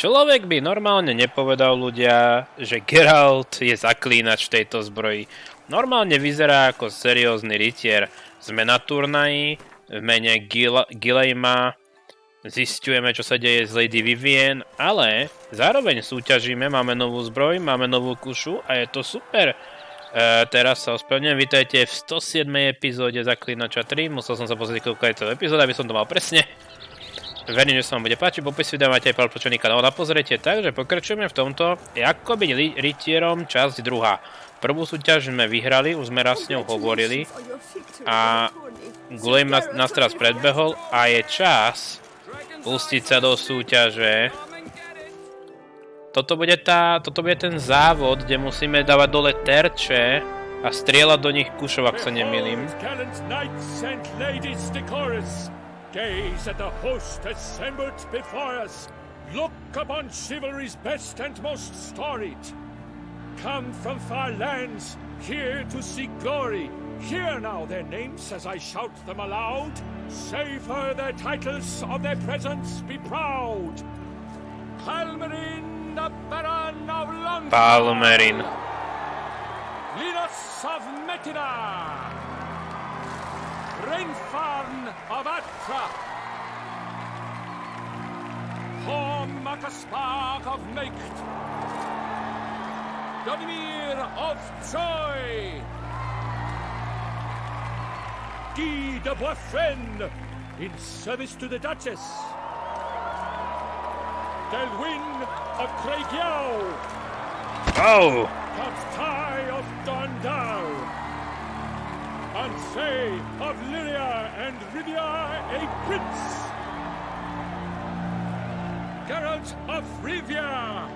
Človek by normálne nepovedal ľudia, že Geralt je zaklínač v tejto zbroji. Normálne vyzerá ako seriózny rytier. Sme na turnaji, v mene Gilejma, zisťujeme, čo sa deje s Lady Vivienne, ale zároveň súťažíme, máme novú zbroj, máme novú kušu a je to super. Teraz sa ospravedlňujem, vítajte v 107. epizóde Zaklínača 3, musel som sa pozrieť, koľko je to epizóda, aby som to mal presne. Verím, že sa vám bude páčiť, popis videa máte aj podpočený kanál na pozrietie, takže pokračujeme v tomto, ako byť rytierom, časť 2. Prvú súťaž sme vyhrali, už sme raz s ňou hovorili a Gulejm nás teraz predbehol a je čas pustiť sa do súťaže. Toto bude ten závod, kde musíme dávať dole terče a strieľať do nich kušov, ak sa nemýlim. Gaze at the host assembled before us. Look upon chivalry's best and most storied. Come from far lands, here to seek glory. Hear now their names as I shout them aloud. Say for their titles, of their presence be proud. Palmerin, the Baron of London. Palmerin. Linus of Metina. Rainfarn of Atra, Makaspark of Naked, Dodimir of Troy, Guy de Boisfriend in service to the Duchess, Delwyn of Craigiau, Count Ty of Dondal, Ansay of Lyria and Rivia a prince. Geralt of Rivia.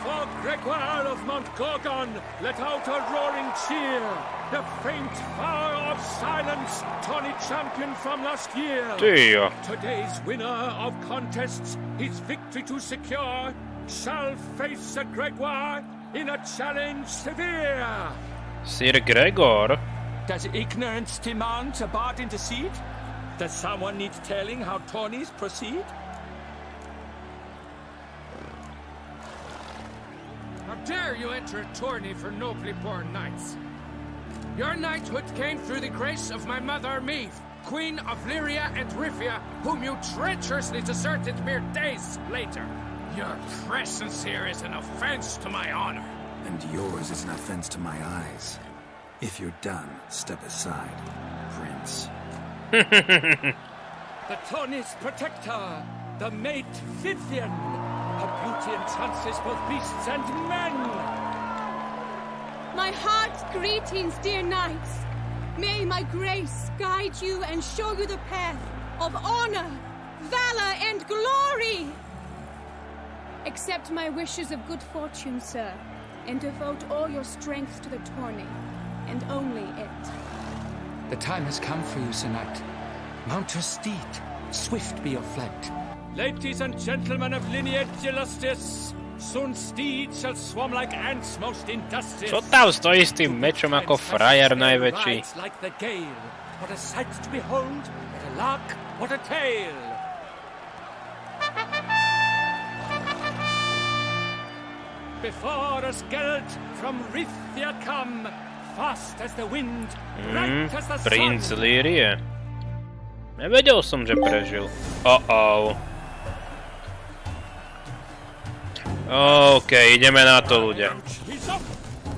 For Gregoire of Montgorgon, let out a roaring cheer. The faint vow of silence, Tony champion from last year. Today's winner of contests, his victory to secure, shall face a Gregoire in a challenge severe. Sir Gregor? Does ignorance demand a bard intercede? Does someone need telling how tourneys proceed? How dare you enter a tourney for nobly born knights? Your knighthood came through the grace of my mother Meve, Queen of Lyria and Rivia, whom you treacherously deserted mere days later. Your presence here is an offense to my honor. And yours is an offense to my eyes. If you're done, step aside, Prince. The tourney's protector, the maid Vivienne. Her beauty entrances both beasts and men. My heart's greetings, dear knights. May my grace guide you and show you the path of honor, valor, and glory. Accept my wishes of good fortune, sir, and devote all your strength to the tourney, and only it. The time has come for you, Sir Knight. Mount your steed, swift be your flight. Ladies and gentlemen of lineage illustrious, soon steeds shall swarm like ants most industrious. Čo tam stojí s tým mečom ako frajer najväčší? Like the gale. What a sight to behold, what a lark, what a tale. Before us Geralt from Rytier come, fast as the wind, bright as the sun. Princ Lyrie. Nevedel som, že prežil. OK, ideme na to, ľudia.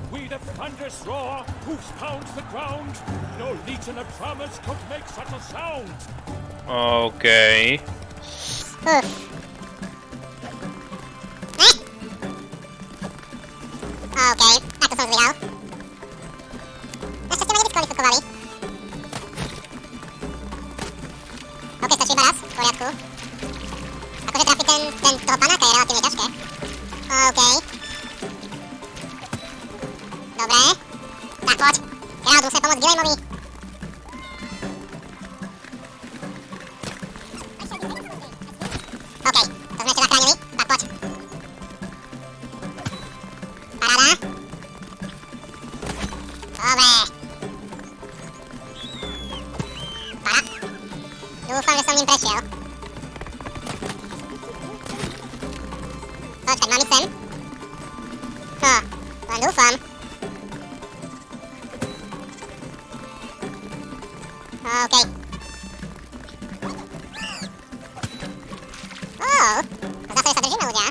We the thunderous roar, hoofs pound the ground. No legion of drummers could make such a sound. OK. Okej, tak to som zvíral. Našťastie ma nediskvalifikovali. OK, stačí iba raz, v poriadku. Akože trafiť toho panáka je relatívne ťažké. OK. Dobre. Tak poď. Geralt, musíme pomôcť Gilejmovi. OK, to sme ešte zachránili. Tak poď. Paráda. Dobre. Para. Dúfam, že som ním prešiel. Len dúfam. OK. Zase sa držíme ľudia.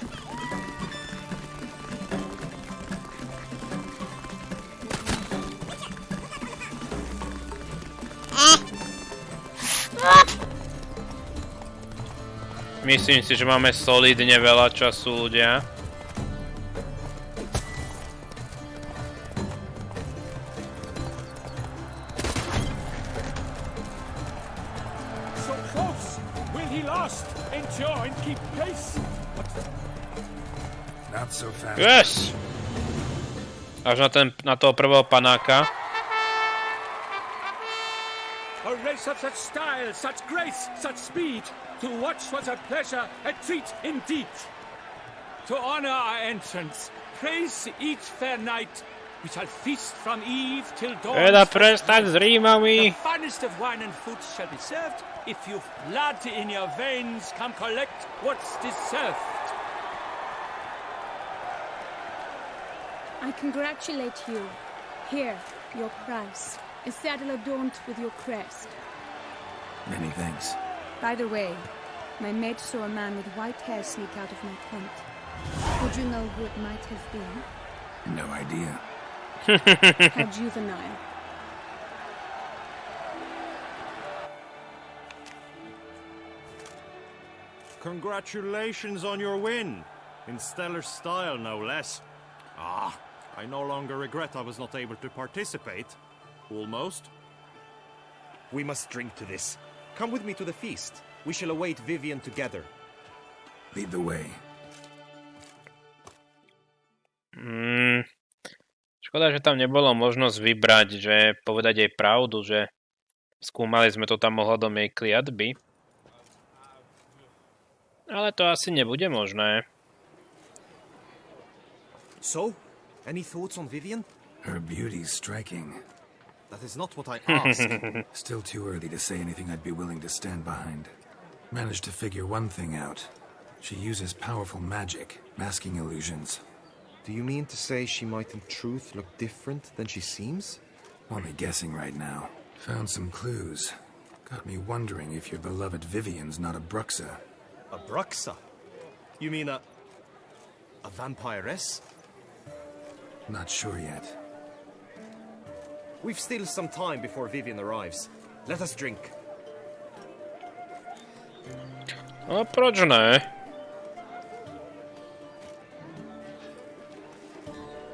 Myslím si, že máme solidne veľa času, ľudia. So close! Will he last? Endure and keep pace? Not so fast. Yes! Až na toho prvého panáka. A race of such style, such grace, such speed. To watch was a pleasure, a treat indeed. To honor our entrance, praise each fair knight. We shall feast from eve till dawn. Teda prestaň s rímami. The finest of wine and food shall be served. If you've blood in your veins, come collect what's deserved. I congratulate you. Here, your price. A saddle adorned with your crest. Many thanks. By the way, my mate saw a man with white hair sneak out of my tent. Would you know who it might have been? No idea. How juvenile. Congratulations on your win. In stellar style, no less. I no longer regret I was not able to participate. Almost. We must drink to this. Come with me to the feast. We shall await Vivienne together. Lead the way. Škoda, že tam nebolo možnosť vybrať, že povedať jej pravdu, že skúmali sme to tam ohľadom jej kliatby. Ale to asi nebude možné. So, any thoughts on Vivienne? Her beauty's striking. That is not what I asked. Still too early to say anything I'd be willing to stand behind. Managed to figure one thing out. She uses powerful magic, masking illusions. Do you mean to say she might in truth look different than she seems? Only guessing right now. Found some clues. Got me wondering if your beloved Vivienne's not a Bruxa. A Bruxa? You mean a vampiress? Not sure yet. We've still some time before Vivienne arrives. Let us drink. No proč ne?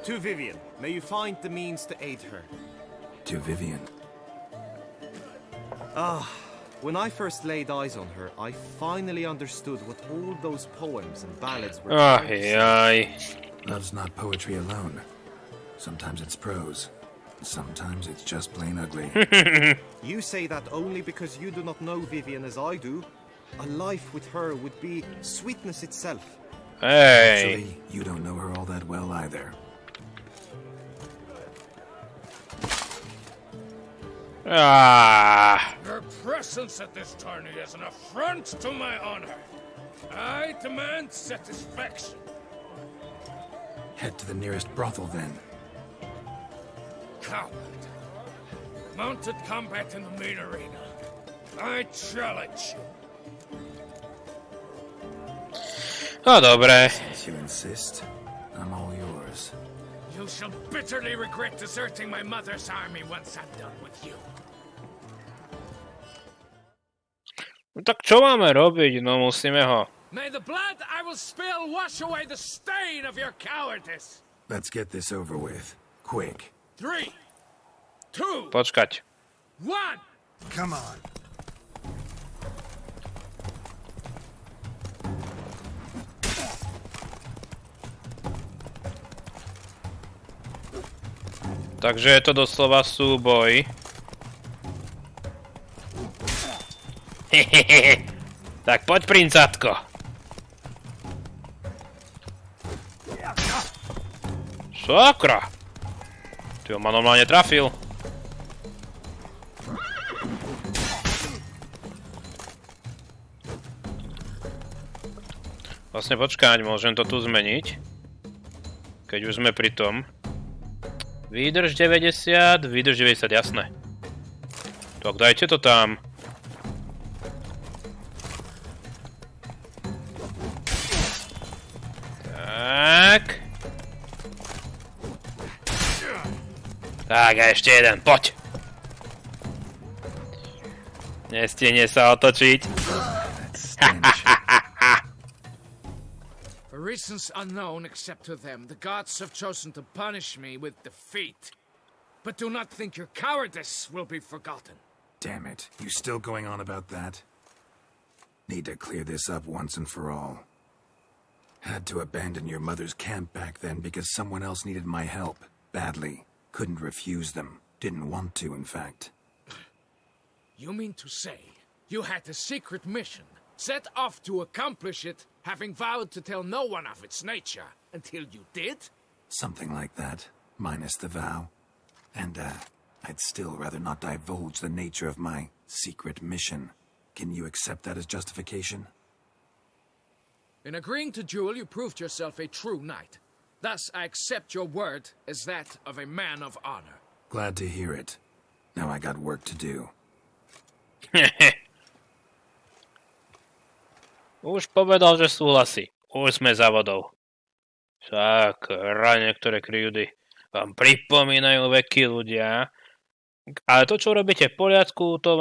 To Vivienne, may you find the means to aid her. To Vivienne. When I first laid eyes on her, I finally understood what all those poems and ballads were. Love's not poetry alone. Sometimes it's prose. Sometimes it's just plain ugly. You say that only because you do not know Vivienne as I do. A life with her would be sweetness itself. Hey. Actually, you don't know her all that well either. Your presence at this tourney is an affront to my honor. I demand satisfaction. Head to the nearest brothel then. Coward. Mounted combat in the main arena. I challenge you. No dobre. Since you insist, I'm all yours. You shall bitterly regret deserting my mother's army once I'm done with you. No tak čo máme robiť? No musíme ho. May the blood I will spill wash away the stain of your cowardice. Let's get this over with. Quick. 3, 2, Počkať. 1. Come on. Takže je to doslova súboj. Tak poď, princátko. Sakra. Ty ma normálne trafil. Vlastne počkať, môžem to tu zmeniť. Keď už sme pri tom. Výdrž 90, výdrž 90, jasné. Tak dajte to tam. Tak. Tak a ešte jeden, poď. Nestihne sa otočiť. For reasons unknown except to them, the gods have chosen to punish me with defeat. But do not think your cowardice will be forgotten. Damn it. You still going on about that? Need to clear this up once and for all. Had to abandon your mother's camp back then because someone else needed my help. Badly. Couldn't refuse them. Didn't want to, in fact. You mean to say you had a secret mission, set off to accomplish it, having vowed to tell no one of its nature, until you did? Something like that, minus the vow. And, I'd still rather not divulge the nature of my secret mission. Can you accept that as justification? In agreeing to duel, you proved yourself a true knight. Thus, I accept your word as that of a man of honor. Glad to hear it. Now I got work to do. Už povedal, že súhlasí. Už sme za vodou. Tak, niektoré kryjúdy vám pripomínajú veky ľudia. Ale to, čo robíte v poriadku, to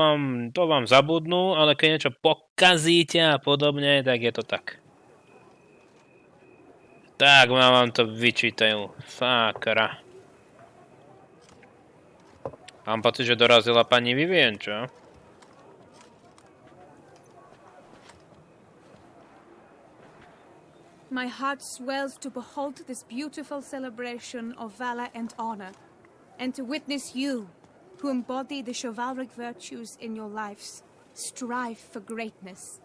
vám zabudnú, ale keď niečo pokazíte a podobne, tak je to tak. Tak, vám to vyčítajú. Sakra. Mám pocit, že dorazila pani Vivienne, čo? My heart swells to behold this beautiful celebration of valor and honor, and to witness you, who embody the chivalric virtues in your lives, strive for greatness.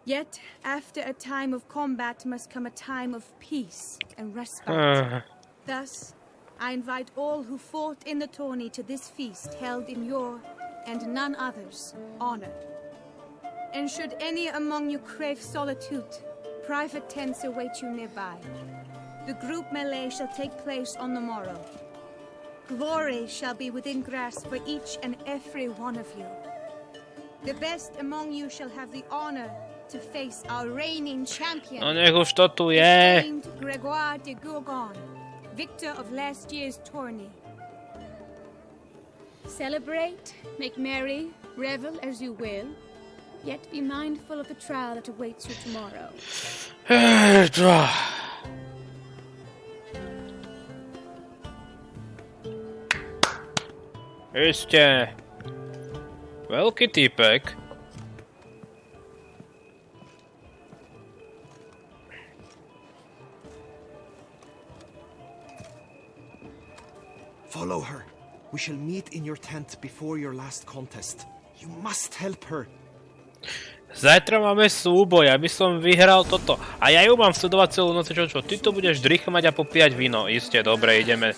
Yet, after a time of combat must come a time of peace and respite. Thus, I invite all who fought in the tourney to this feast held in your, and none other's, honor. And should any among you crave solitude, private tents await you nearby. The group melee shall take place on the morrow. Glory shall be within grasp for each and every one of you. The best among you shall have the honor to face our reigning champion. No nech už to tu je. Gregoire de Gourgon, victor of last year's tourney. Celebrate, make merry, revel as you will, yet be mindful of the trial that awaits you tomorrow. Ešte veľký týpek. Follow her. We shall meet in your tent before your last contest. You must help her. Zajtra máme súboj, aby som vyhral toto. A ja ju mám sledovať celú noc, čo? Ty to budeš drichmať a popíjať víno. Isté, dobre, ideme.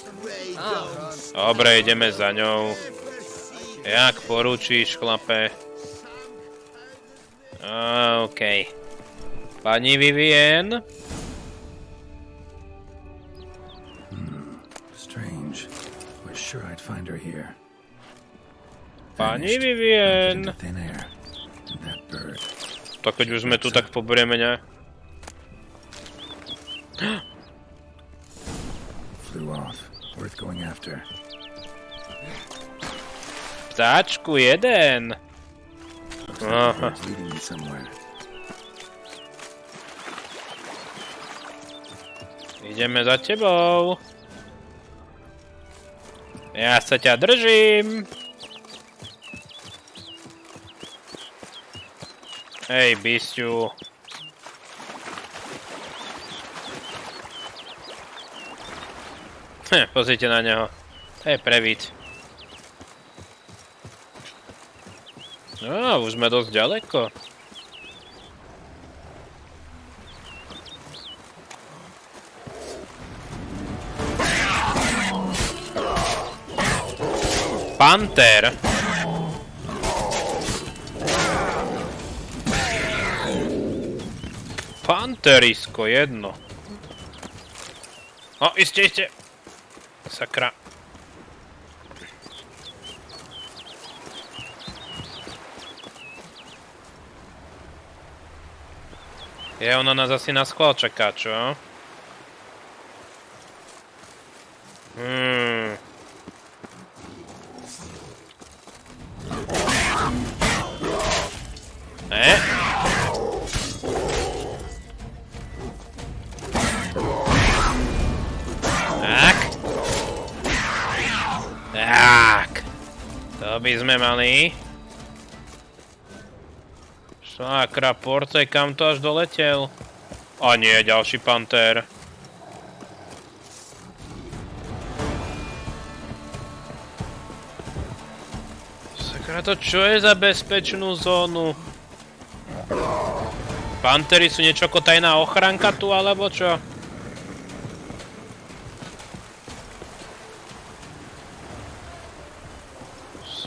Dobre, ideme za ňou. Jak poručíš, chlape? OK. Pani Vivienne? Strange. Was sure I'd find her here. Pani Vivienne? Thin air. And that bird. Tak keď už sme tu, tak poberieme, ne? Flew off. Worth going after. Ptáčku, jeden. Aha. Leading me somewhere. Ideme za tebou. Ja sa ťa držím. Hej, bysťu. Pozrite na neho. To je prevíc. No, už sme dosť ďaleko. Panter. Panterisko, jedno. O, iste. Sakra. Ona nás asi na schvál čaká, čo? Tak. To by sme mali. Sakra, porce, kam to až doletel? A nie, ďalší panter. Sakra, to čo je za bezpečnú zónu? Pantery sú niečo ako tajná ochranka tu, alebo čo?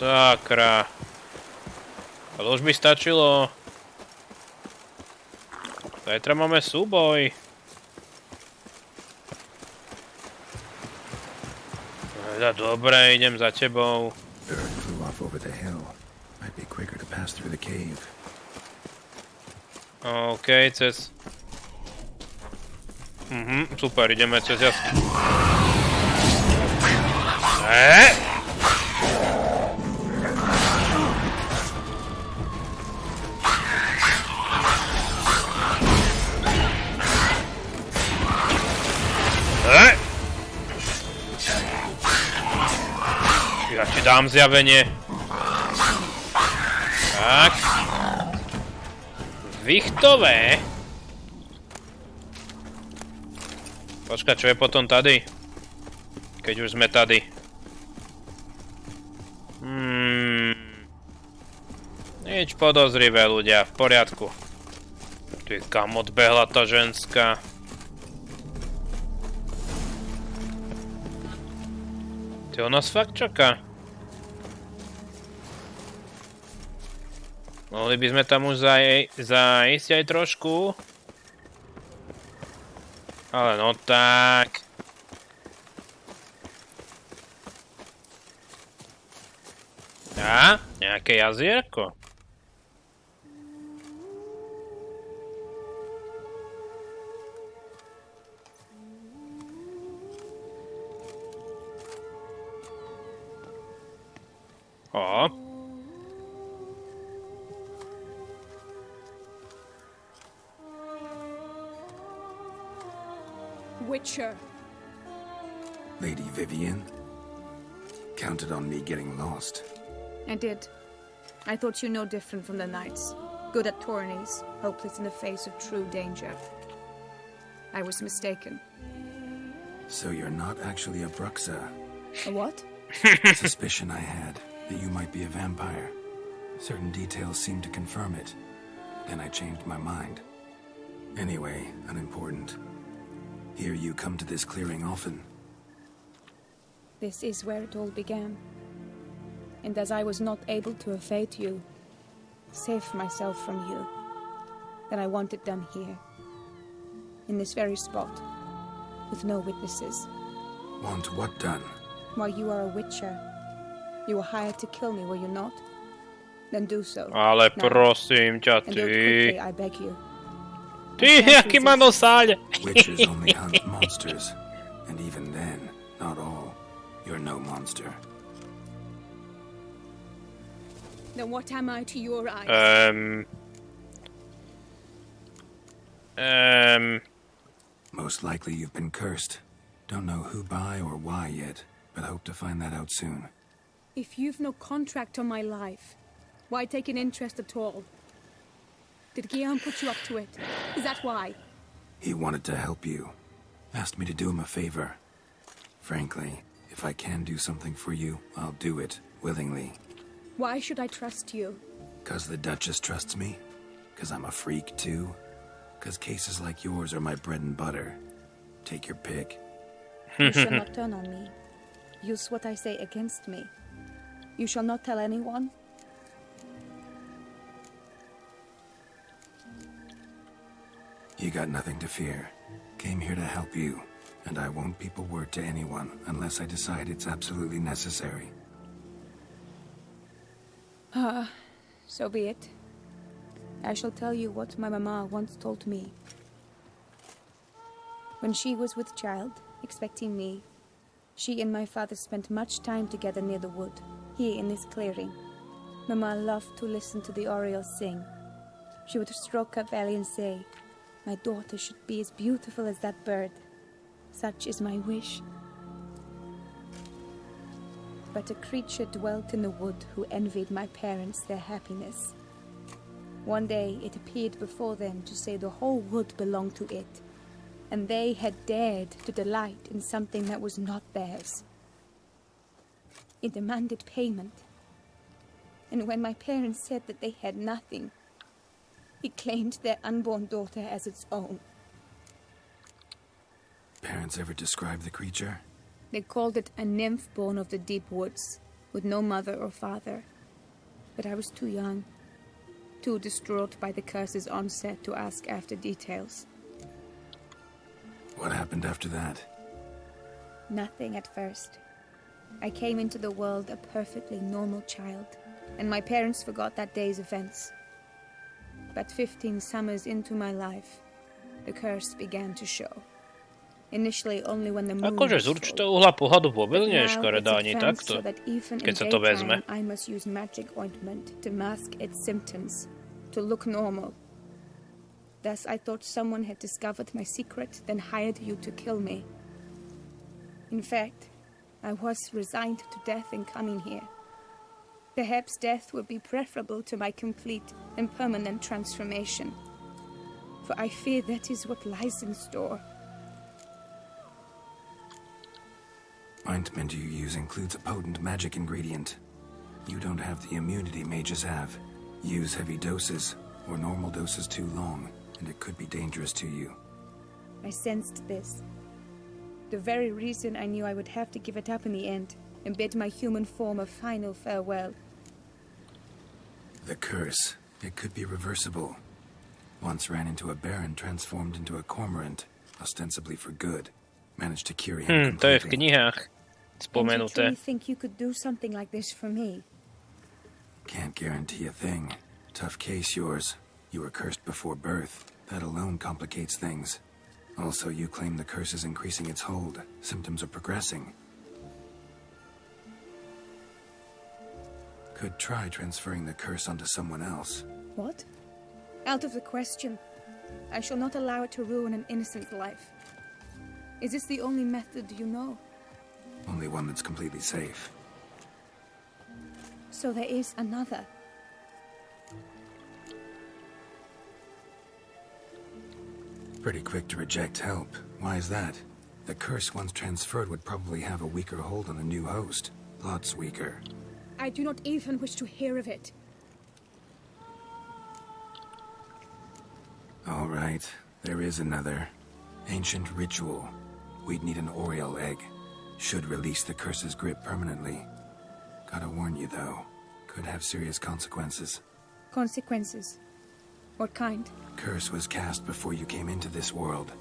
Sakra. Ale už by stačilo. Zajtra máme súboj. Dobre, idem za tebou. OK, cez... super, ideme cez jasky. Ja ti dám zjavenie. Tak. Vichtové. Počkaj, čo je potom tady? Keď už sme tady. Nič podozrivé, ľudia, v poriadku. Ty, kam odbehla tá ženská? Ty, ona nás fakt čaká. Mohli by sme tam už zajsť aj trošku. Ale no tak. A? Nejaké jazierko? O. Witcher. Lady Vivienne? Counted on me getting lost. I did. I thought you no different from the knights. Good at tourneys, hopeless in the face of true danger. I was mistaken. So you're not actually a Bruxa? A what? Suspicion I had that you might be a vampire. Certain details seemed to confirm it. Then I changed my mind. Anyway, unimportant. Here you come to this clearing often. This is where it all began. And as I was not able to evade you, save myself from you, then I want it done here. In this very spot. With no witnesses. Want what done? Why, you are a witcher. You were hired to kill me, were you not? Then do so. Ale prosím ťa, And do it quickly, I beg you. Ty, jaký má nosáľ! Witches only hunt monsters. And even then, not all. You're no monster. Then what am I to your eyes? Most likely you've been cursed. Don't know who by or why yet, but hope to find that out soon. If you've no contract on my life, why take an interest at all? Did Guillaume put you up to it? Is that why? He wanted to help you. Asked me to do him a favor. Frankly, if I can do something for you, I'll do it, willingly. Why should I trust you? 'Cause the Duchess trusts me? 'Cause I'm a freak, too? 'Cause cases like yours are my bread and butter. Take your pick. You shall not turn on me. Use what I say against me. You shall not tell anyone. You got nothing to fear. Came here to help you, and I won't peep a word to anyone unless I decide it's absolutely necessary. So be it. I shall tell you what my mama once told me. When she was with child, expecting me, she and my father spent much time together near the wood, here in this clearing. Mama loved to listen to the orioles sing. She would stroke her belly and say, "My daughter should be as beautiful as that bird. Such is my wish." But a creature dwelt in the wood who envied my parents their happiness. One day it appeared before them to say the whole wood belonged to it, and they had dared to delight in something that was not theirs. It demanded payment, and when my parents said that they had nothing, it claimed their unborn daughter as its own. Parents ever describe the creature? They called it a nymph born of the deep woods, with no mother or father. But I was too young, too distraught by the curse's onset to ask after details. What happened after that? Nothing at first. I came into the world a perfectly normal child, and my parents forgot that day's events. But 15 summers into my life, the curse began to show. Initially only when the moon Akože z určitého uhla pohľadu vôbec nie je škaredá ani takto, keď sa to vezme. I must use magic ointment to mask its symptoms, to look normal. Thus I thought someone had discovered my secret, then hired you to kill me. In fact, I was resigned to death in coming here. Perhaps death would be preferable to my complete and permanent transformation, for I fear that is what lies in store. Ointment you use includes a potent magic ingredient. You don't have the immunity mages have. Use heavy doses, or normal doses too long, and it could be dangerous to you. I sensed this. The very reason I knew I would have to give it up in the end, and bid my human form a final farewell. The curse. It could be reversible. Once ran into a baron transformed into a cormorant, ostensibly for good. Managed to cure him To je v completely. knihách And you spomenuté. truly think you could do something like this for me? Can't guarantee a thing. Tough case yours. You were cursed before birth. That alone complicates things. Also, you claim the curse is increasing its hold. Symptoms are progressing. Could try transferring the curse onto someone else. What? Out of the question. I shall not allow it to ruin an innocent life. Is this the only method you know? Only one that's completely safe. So there is another. Pretty quick to reject help. Why is that? The curse once transferred would probably have a weaker hold on the new host. Lots weaker. I do not even wish to hear of it. All right, there is another. Ancient ritual. We'd need an oriole egg. Should release the curse's grip permanently. Gotta warn you though, could have serious consequences. Consequences? What kind? Curse was cast before you came into this world.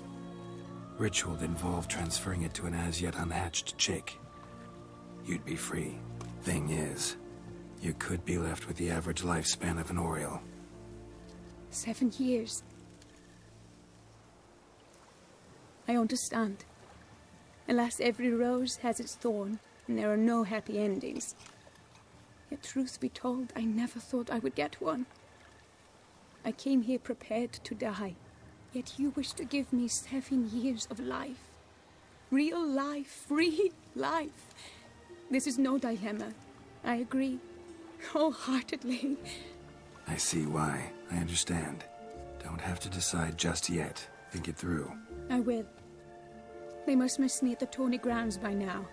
Ritual involved transferring it to an as yet unhatched chick. You'd be free. Thing is, you could be left with the average lifespan of an oriole. 7 years. I understand. Alas, every rose has its thorn, and there are no happy endings. Yet truth be told, I never thought I would get one. I came here prepared to die, yet you wish to give me 7 years of life. Real life, free life. This is no dilemma. I agree, wholeheartedly. I see why. I understand. Don't have to decide just yet. Think it through. I will. They must miss me at the tourney grounds by now.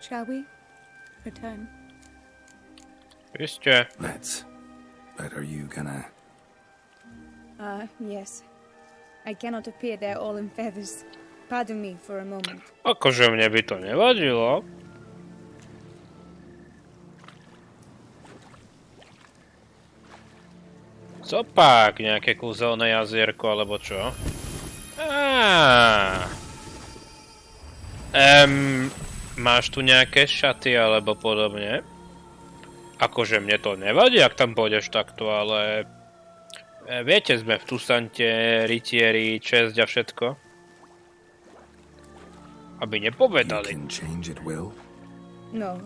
Shall we? Return. Ešte. Let's. But are you gonna... Yes. I cannot appear there all in feathers. Pardon me for a moment. Akože mne by to nevadilo. Copak, nejaké kúzelné jazierko, alebo čo? Máš tu nejaké šaty, alebo podobne? Akože mne to nevadí, ak tam pôjdeš takto, ale... Viete, sme v Tusante, Rytieri, česť a všetko. Aby nepovedali. You can change at will? No,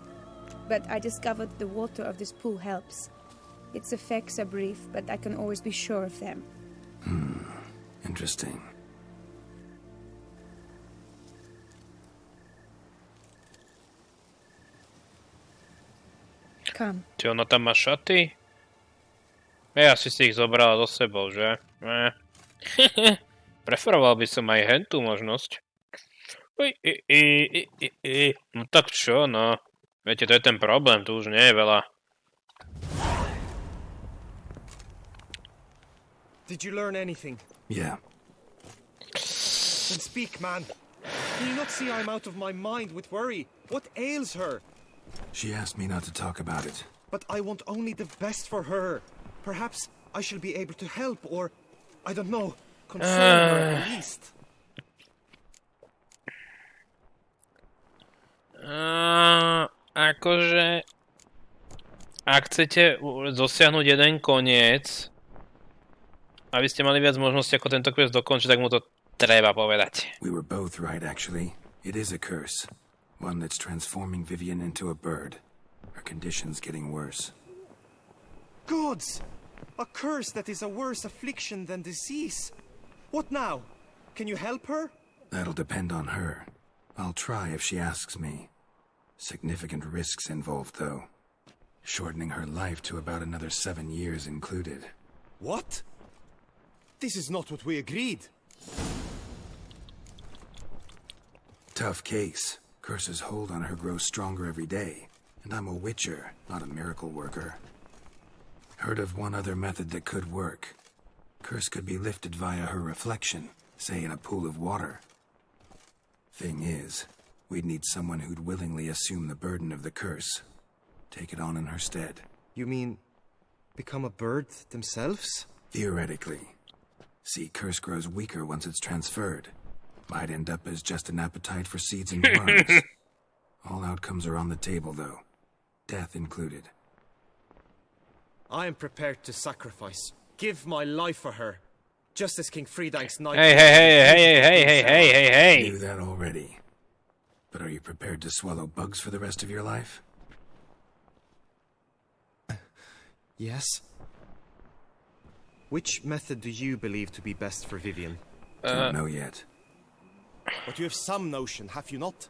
but I discovered the water of this pool helps. Its effects are brief, but I can always be sure of them. Interesting. Come. Či ona tam má šaty? Ja si ich zobrala so sebou, že? Preferoval by som aj hentú možnosť. No tak čo, no. Viete, to je ten problém, tu už nie je veľa. Did you learn anything? Yeah. Then speak, man. Can you not see I'm out of my mind with worry? What ails her? She asked me not to talk about it. But I want only the best for her. Perhaps I shall be able to help, or, I don't know, console her at least. Akože... Ak chcete dosiahnuť jeden koniec, aby ste mali viac možností ako tento quest dokončiť, tak mu to treba povedať. We were both right, actually. It is a curse. One that's transforming Vivienne into a bird. Her condition's getting worse. Gods! A curse that is a worse affliction than disease. What now? Can you help her? That'll depend on her. I'll try if she asks me. Significant risks involved, though. Shortening her life to about another 7 years included. What? This is not what we agreed. Tough case. Curse's hold on her grows stronger every day. And I'm a witcher, not a miracle worker. Heard of one other method that could work. Curse could be lifted via her reflection, say in a pool of water. Thing is, we'd need someone who'd willingly assume the burden of the curse. Take it on in her stead. You mean, become a bird themselves? Theoretically. See, curse grows weaker once it's transferred. Might end up as just an appetite for seeds and worms. All outcomes are on the table, though. Death included. I am prepared to sacrifice. Give my life for her. Just as King Fridank's knight... Hey. Knew that already. But are you prepared to swallow bugs for the rest of your life? Yes. Which method do you believe to be best for Vivienne? Don't know yet. But you have some notion, have you not?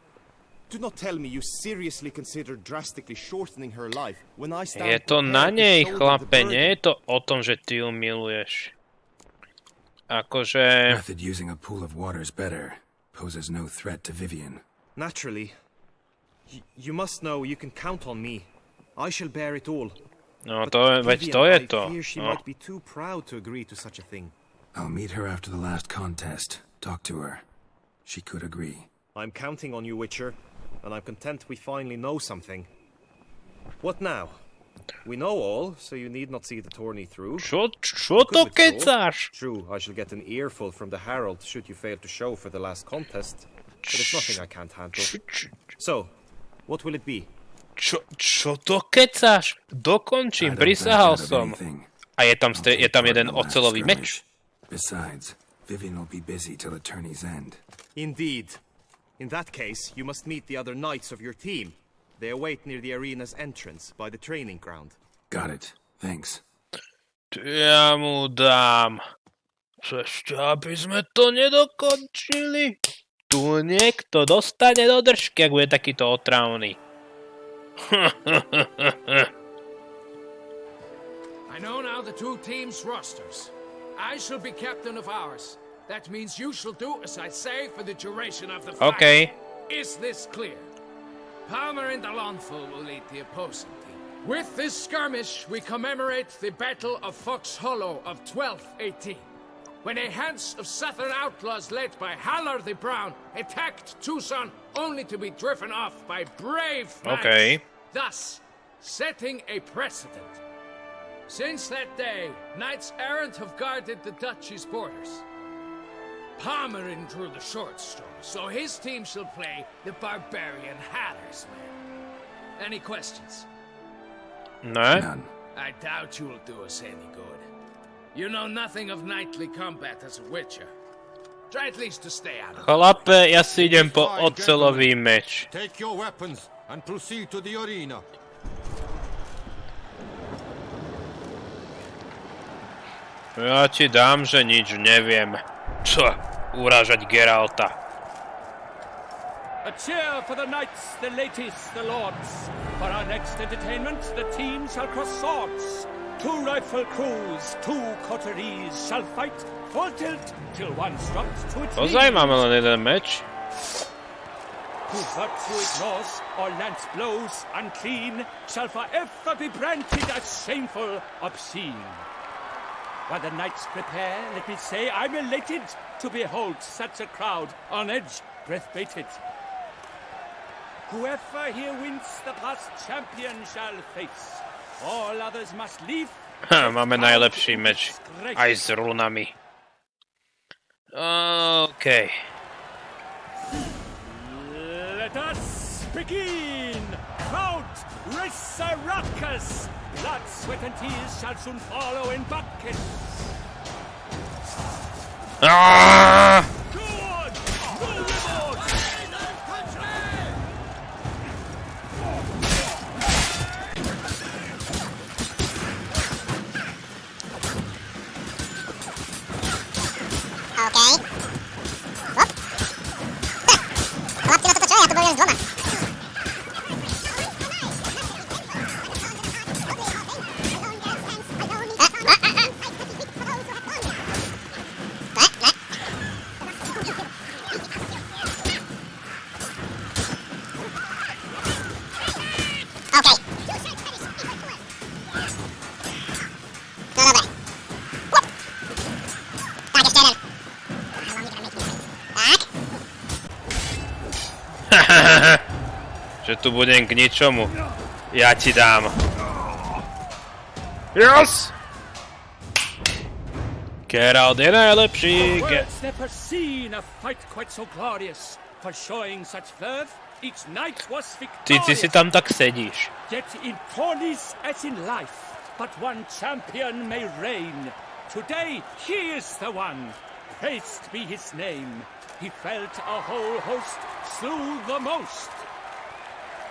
Do not tell me you seriously consider drastically shortening her life when I stand... Je to na nej, chlape, nie je to o tom, že ty ju miluješ. Akože... Method using a pool of water is better. Poses no threat to Vivienne. Naturally. You must know you can count on me. I shall bear it all. No to, veď to je to. I fear she might be too proud to agree to such a thing. I'll meet her after the last contest. Talk to her. She could agree. I'm counting on you, Witcher, and I'm content we finally know something. What now? We know all, so you need not see the tourney through. Čo to kecaš? True, I shall get an earful from the Herald should you fail to show for the last contest. But it's nothing I can't handle. So, what will it be? Čo to kecaš? Dokončím, prisahal som. A je tam jeden oceľový meč. Besides, Vivienne will be busy till the tourney's end. Indeed. In that case, you must meet the other knights of your team. They await near the arena's entrance, by the training ground. Got it. Thanks. Ja mu dám. Ešte, aby sme to nedokončili. Tu niekto dostane do držky, ak bude takýto otrávny. I know now the two teams' rosters. I shall be captain of ours. That means you shall do as I say for the duration of the fight. Okay. Is this clear? Palmer and Alonso will lead the opposing team. With this skirmish, we commemorate the Battle of Fox Hollow of 1218, when a Hans of Southern outlaws led by Halar the Brown attacked Tucson only to be driven off by brave knights, Okay. thus setting a precedent. Since that day, knights errant have guarded the duchy's borders. Palmerin drew the short straw, so his team shall play the barbarian Haller's men. Any questions? Ne? None. I doubt you will do us any good. You know nothing of knightly combat as a witcher. Try at least to stay out of it. Chlape, ja si idem po oceľový meč. Take your weapons and proceed to the arena. Ja ti dám, že nič neviem. Čo? Urážať Geralta. A cheer for the knights, the ladies, the lords. For our next entertainment, the team shall cross swords. 2 rifle crews, 2 coteries shall fight full tilt till one's dropped to its knees. Ozaj máme len jeden meč. Who virtue ignores or lance blows unclean shall forever be branded as shameful, obscene. While the knights prepare, let me say I'm elated to behold such a crowd on edge, breath-baited. Whoever here wins the past champion shall face. All others must leave. Máme najlepší meč. Aj s runami. OK. Let us begin. Crowd, race a ruckus. Blood, sweat and tears shall soon follow in buckets. Ah! Good! Move aboard! Okay. Hop. Chlapci, no toto čo? Ja to bojujem s 2. Že tu budem k ničomu. Ja ti dám. Yes! Geralt je najlepší. World's never seen a fight quite so glorious. For showing such verve, each knight was victorious. Ty si tam tak sedíš. Yet in tourneys as in life, but one champion may reign. Today he is the one. Praised be his name. He felt a whole host, slew the most.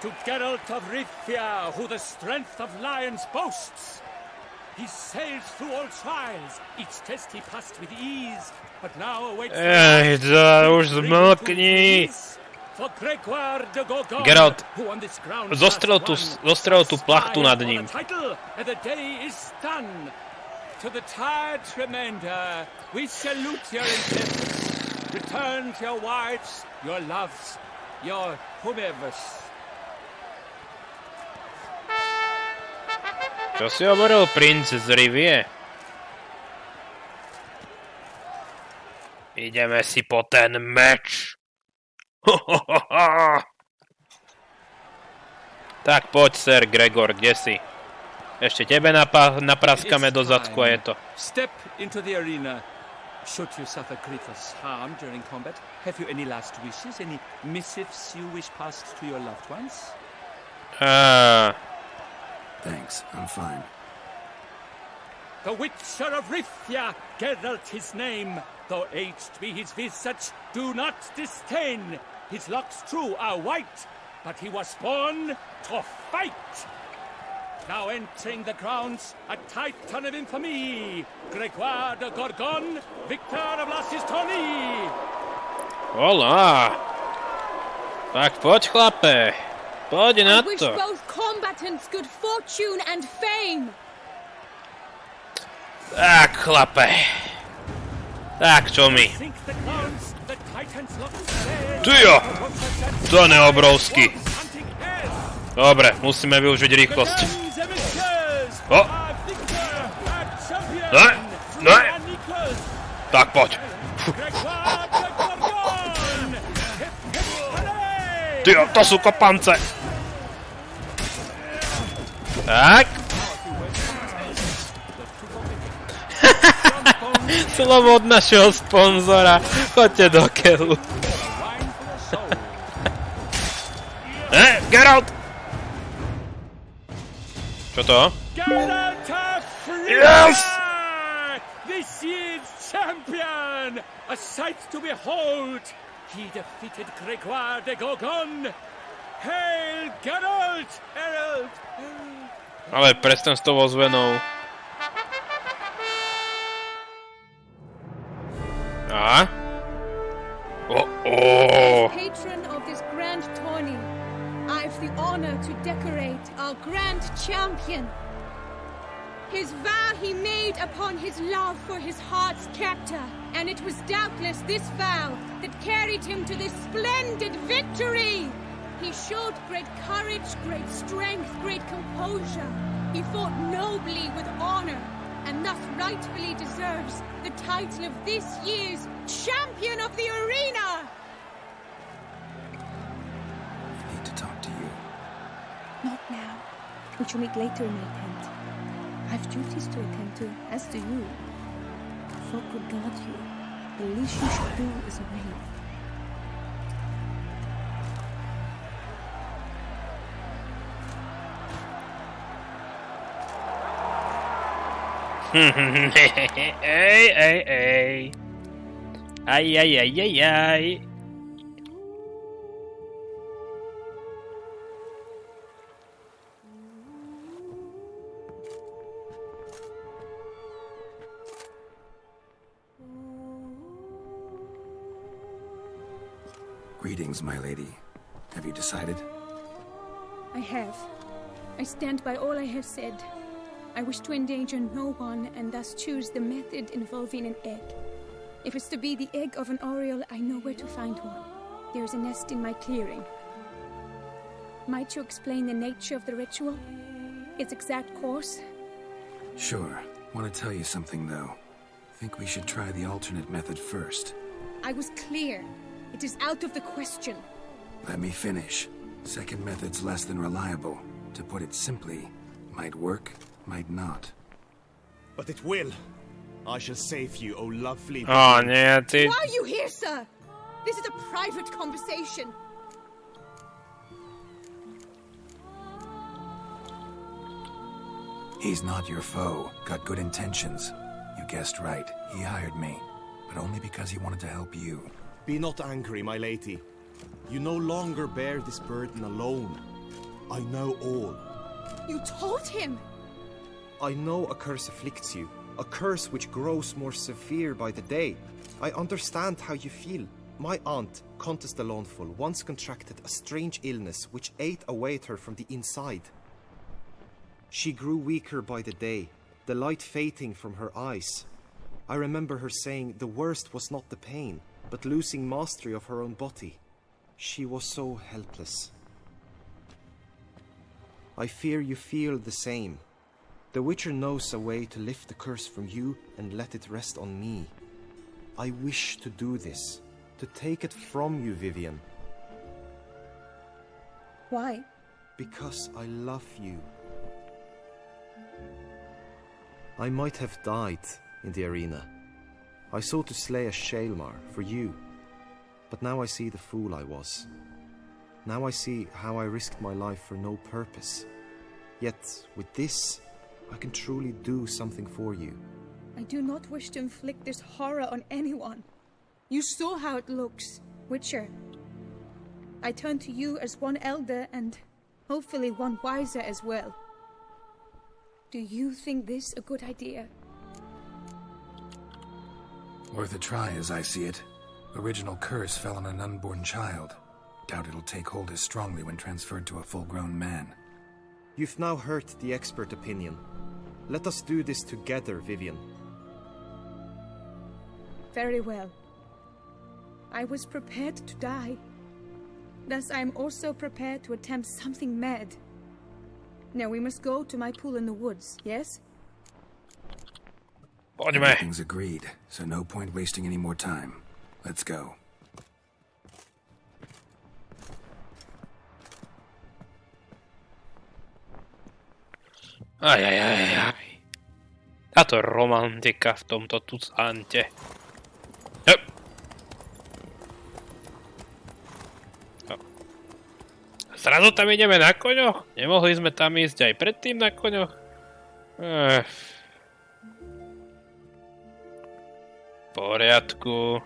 To Geralt of Rythier, who the strength of lions boasts. He sailed through all trials, each test he passed with ease, but now awaits už zmlkni. Geralt, zostrel tú plachtu nad ním. To the tired remainder, we salute your intent. Return to your wives, your loves, your whomevers. Čo si hovoril princ z Rivie? Ideme si po ten meč. Tak poď, Sir Gregor, kde si? Ešte tebe napraskame do zadku a je to. Step into the arena. Should you suffer grievous harm during combat, have you any last wishes, any missives you wish passed to your loved ones? Thanks, I'm fine. The Witcher of Rythier, Geralt his name. Though aged be his visage, do not disdain. His locks true are white, but he was born to fight. Now entering the grounds, a titan of infamy, Gregoire de Gorgon, victor of last tourney. Hola. Tak poď, chlape. Poď na I wish to. both combatants good fortune and fame. Tak, chlape. Tak, čo mi? Tyjo! To je obrovský. Dobre, musíme využiť rýchlosť. O! Ne! Tak, poď. Tyjo, to sú kopance. Tak. Slovo od našeho sponzora. Choďte do keľu. Geralt! Čo to? Yes! this year's champion! A sight to behold! He defeated Grégoire de Gorgon! Hail Geralt! Geralt! Ale prestan s tou ozvenou. A? Patron of this grand tourney, I've the honor to decorate our grand champion. His vow he made upon his love for his heart's captor, and it was doubtless this vow that carried him to this splendid victory. He showed great courage, great strength, great composure. He fought nobly with honor, and thus rightfully deserves the title of this year's Champion of the Arena! I need to talk to you. Not now. We shall meet later in my tent. I've duties to attend to, as do you. Folk will guard you. The least you should do is wait. Ej. Aj. Greetings, my lady. Have you decided? I have. I stand by all I have said. I wish to endanger no one and thus choose the method involving an egg. If it's to be the egg of an oriole, I know where to find one. There is a nest in my clearing. Might you explain the nature of the ritual? Its exact course? Sure. Want to tell you something, though. Think we should try the alternate method first. I was clear. It is out of the question. Let me finish. Second method's less than reliable. To put it simply, might work, might not. But it will. I shall save you, O lovely... O nie, ty... Why are you here, sir? This is a private conversation. He's not your foe. Got good intentions. You guessed right. He hired me. But only because he wanted to help you. Be not angry, my lady. You no longer bear this burden alone. I know all. You told him? I know a curse afflicts you. A curse which grows more severe by the day. I understand how you feel. My aunt, Countess de Lawnful, once contracted a strange illness which ate away at her from the inside. She grew weaker by the day, the light fading from her eyes. I remember her saying the worst was not the pain, but losing mastery of her own body. She was so helpless. I fear you feel the same. The Witcher knows a way to lift the curse from you and let it rest on me. I wish to do this, to take it from you, Vivienne. Why? Because I love you. I might have died in the arena. I sought to slay a Shaelmar for you, but now I see the fool I was. Now I see how I risked my life for no purpose. Yet, with this, I can truly do something for you. I do not wish to inflict this horror on anyone. You saw how it looks, Witcher. I turn to you as one elder and hopefully one wiser as well. Do you think this a good idea? Worth a try, as I see it. Original curse fell on an unborn child. Doubt it'll take hold as strongly when transferred to a full-grown man. You've now heard the expert opinion. Let us do this together, Vivienne. Very well. I was prepared to die. Thus I am also prepared to attempt something mad. Now we must go to my pool in the woods, yes? Everything's agreed, so no point wasting any more time. Let's go. Aj. Táto romantika v tomto tucante. Zrazu tam ideme na koňoch? Nemohli sme tam ísť aj predtým na koňoch? poriadku.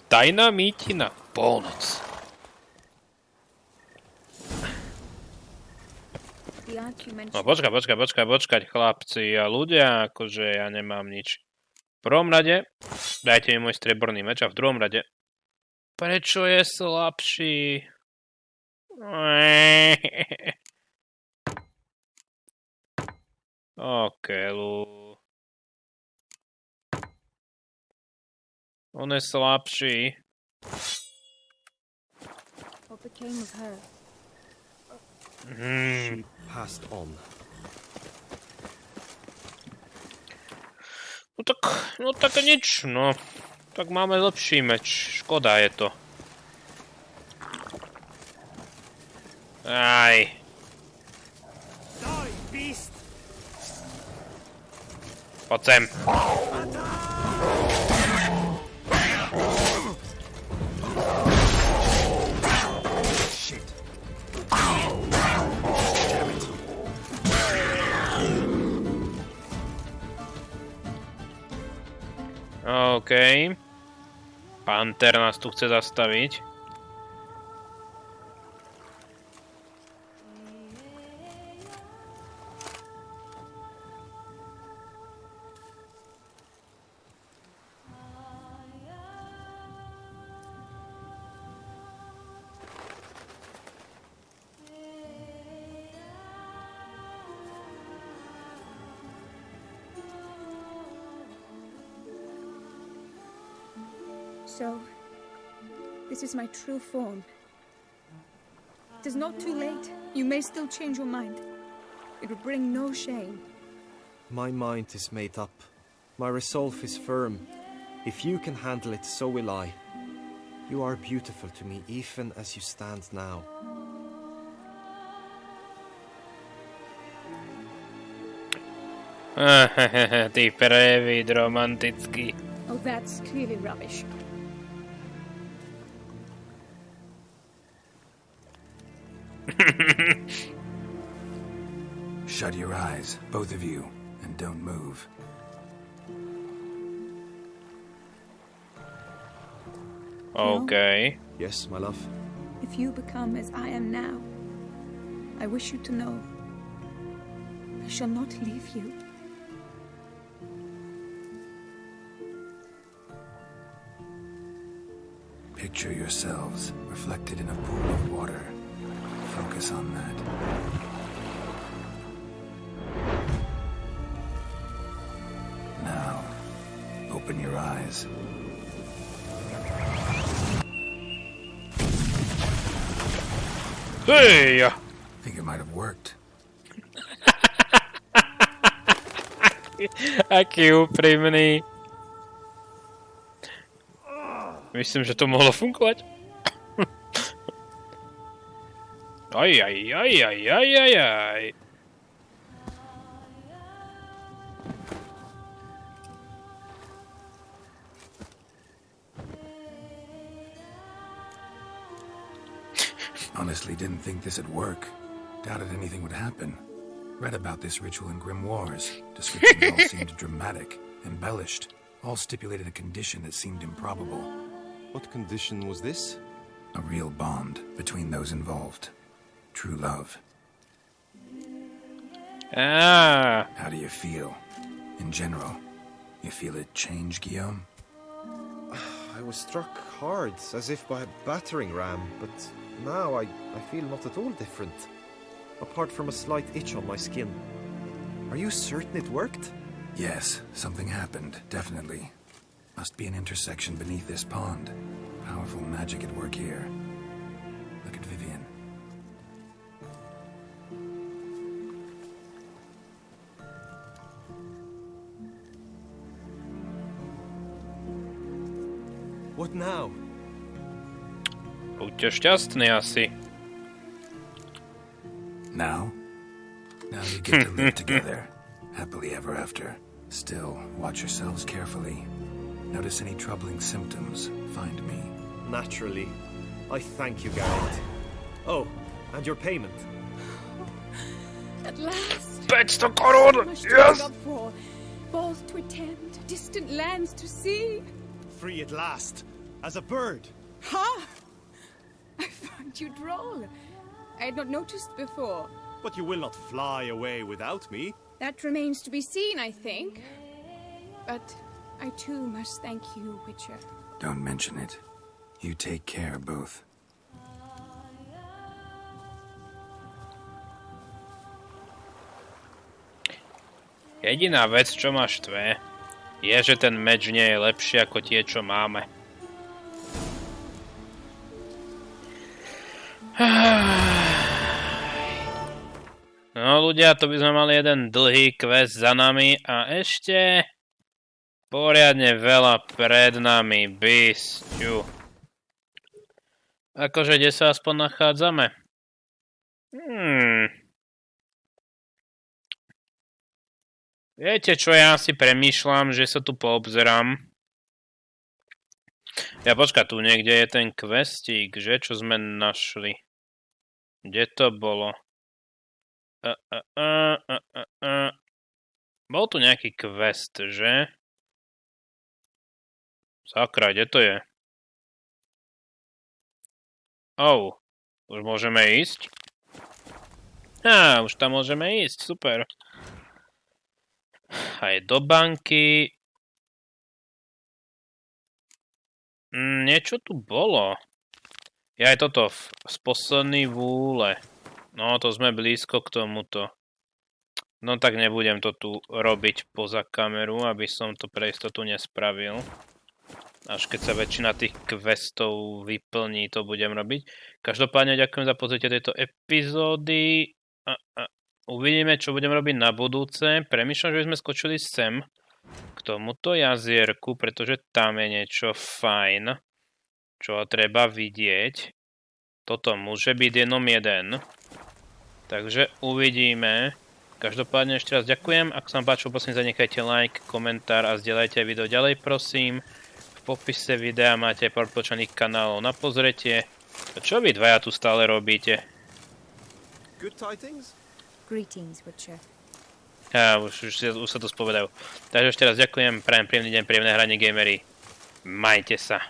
Tajná mítina. Polnoc. No počkať, chlapci a ľudia, akože ja nemám nič. V prvom rade, dajte mi môj strieborný meč a v druhom rade, prečo je slabší? Okelu. On je slabší. What became of her? She passed on. No tak nič, no. Tak máme lepší meč. Škoda je to. Aj. Poď sem. OK. Panter nás tu chce zastaviť. So, this is my true form. It is not too late. You may still change your mind. It would bring no shame. My mind is made up. My resolve is firm. If you can handle it, so will I. You are beautiful to me, even as you stand now. Ty previd romantický. Oh, that's clearly rubbish. Shut your eyes, both of you, and don't move. Okay. Yes, my love. If you become as I am now, I wish you to know I shall not leave you. Picture yourselves reflected in a pool of water. Focus on that. Now, open your eyes. Hey! I think it might have worked. Aký úprimný. Myslím, že to mohlo fungovať. Aj. Honestly, didn't think this would work. Doubted anything would happen. Read about this ritual in grimoires. Descriptions all seemed dramatic, embellished. All stipulated a condition that seemed improbable. What condition was this? A real bond between those involved. True love. Ah. How do you feel? In general, you feel it change, Guillaume? I was struck hard, as if by a battering ram, but now I feel not at all different. Apart from a slight itch on my skin. Are you certain it worked? Yes, something happened, definitely. Must be an intersection beneath this pond. Powerful magic at work here. Look at Vivienne. What now? Buďte šťastní asi. Now you get to live together, happily ever after. Still, watch yourselves carefully. Notice any troubling symptoms, find me. Naturally. I thank you, Geralt. Oh, and your payment. At last. 500 korún! Yes! Balls to attend, distant lands to see. Free at last, as a bird. Ha! I find you droll. I had not noticed before. But you will not fly away without me. That remains to be seen, I think. But I too must thank you, Witcher. Don't mention it. You take care, both. Jediná vec, čo ma štve, je, že ten meč nie je lepší ako tie, čo máme. No ľudia, to by sme mali jeden dlhý quest za nami a ešte poriadne veľa pred nami, bisťu. Akože, kde sa aspoň nachádzame? Viete čo, ja si premýšľam, že sa tu poobzerám. Ja počkaj, tu niekde je ten questík, že? Čo sme našli. Kde to bolo? Bol tu nejaký quest, že? Sakra, kde to je? Už môžeme ísť? Už tam môžeme ísť, super. Aj do banky. Niečo tu bolo. Ja aj toto z poslednej vôle. No, to sme blízko k tomuto. No tak nebudem to tu robiť poza kameru, aby som to pre istotu nespravil. Až keď sa väčšina tých questov vyplní, to budem robiť. Každopádne ďakujem za pozrieť tejto epizódy. Uvidíme, čo budem robiť na budúce. Premýšľam, že by sme skočili sem k tomuto jazierku, pretože tam je niečo fajn, čo treba vidieť. Toto môže byť jenom jeden. Takže uvidíme. Každopádne ešte raz ďakujem. Ak sa vám páčilo, prosím, zanechajte like, komentár a zdieľajte video ďalej, prosím. V popise videa máte podpočaných kanálov na pozretie. A čo vy dvaja tu stále robíte? Good tidings? Greetings, Witcher. Už sa to spovedajú. Takže ešte raz ďakujem, prajem príjemný deň, príjemné hranie gamery. Majte sa.